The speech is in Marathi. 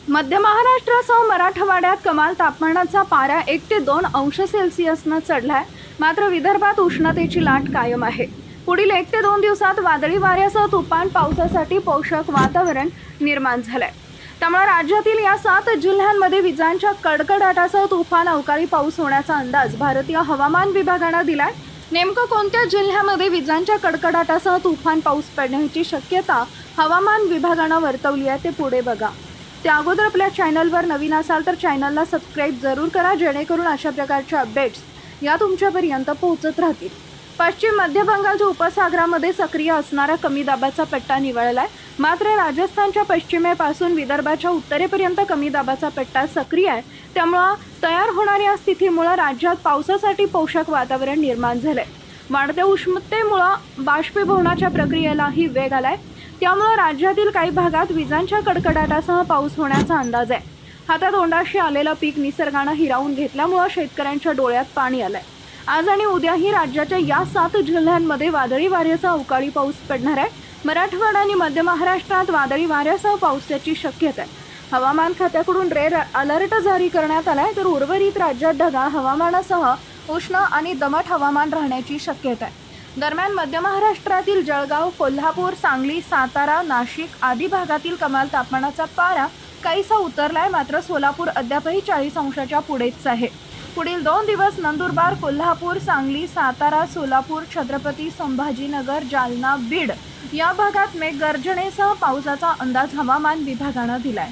मध्य महाराष्ट्रासह मराठवाड्यात कमाल तापमानाचा पारा 1 ते 2 अंश सेल्सिअसनं चढलाय। मात्र विदर्भात उष्णतेची लाट कायम आहे। पुढील 1 ते 2 दिवसात वादळी वाऱ्यासह तुफान पावसासाठी पोषक वातावरण निर्माण झालंय। त्यामुळे राज्यातील या 7 जिल्ह्यांमध्ये विजांच्या कडकडाटासह तुफान अवकाळी पाऊस होण्याचा अंदाज भारतीय हवामान विभागाने दिलाय। नेमकं कोणत्या जिल्ह्यामध्ये विजांच्या कडकडाटासह तुफान पाऊस पडण्याची शक्यता हवामान विभागाने वर्तवली आहे ते पुढे बघा। त्या अगोदर आपल्या चॅनलवर नवीन असाल तर चॅनलला सबस्क्राइब जरूर करा, जेणेकरून अशा प्रकारच्या अपडेट्स या तुमच्यापर्यंत पोहोचत राहतील। पश्चिम मध्य बंगालच्या उपसागरामध्ये सक्रिय असणारा कमी दाबाचा पट्टा निवळलाय। मात्र राजस्थानच्या पश्चिमेपासून विदर्भाच्या उत्तरेपर्यंत कमी दाबाचा पट्टा सक्रिय आहे। त्यामुळे तयार होणाऱ्या स्थितीमुळे राज्यात पावसासाठी पोषक वातावरण निर्माण झालंय। वाढत्या उष्णतेमुळे बाष्पीभवनाच्या प्रक्रियेलाही वेग आलाय। त्यामुळे राज्यातील काही भागात विजांच्या कडकडाटासह पाऊस होण्याचा अंदाज आहे। हातातोंडाशी आलेलं पीक निसर्गाने हिरावून घेतल्यामुळे शेतकऱ्यांच्या डोळ्यात पाणी आलंय। आज आणि उद्याही राज्याच्या या 7 जिल्ह्यांमध्ये वादळी वाऱ्यासह अवकाळी पाऊस पडणार आहे। मराठवाडा आणि मध्य महाराष्ट्रात वादळी वाऱ्यासह पावसाची शक्यता आहे। हवामान खात्याकडून रेड अलर्ट जारी करण्यात आलाय, तर उर्वरित राज्यात ढगाळ हवामानासह उष्ण आणि दमट हवामान राहण्याची शक्यता आहे। दरम्यान मध्य महाराष्ट्रातील जळगाव, कोल्हापूर, सांगली, सातारा, नाशिक आदी भागातील कमाल तापमानाचा पारा काहीसा उतरलाय। मात्र सोलापूर अद्यापही 40 अंशाच्या पुढेच आहे। पुढील 2 दिवस नंदुरबार, कोल्हापूर, सांगली, सातारा, सोलापूर, छत्रपती संभाजीनगर, जालना, बीड या भागात मेघगर्जनेसह पावसाचा अंदाज हवामान विभागाने दिलाय।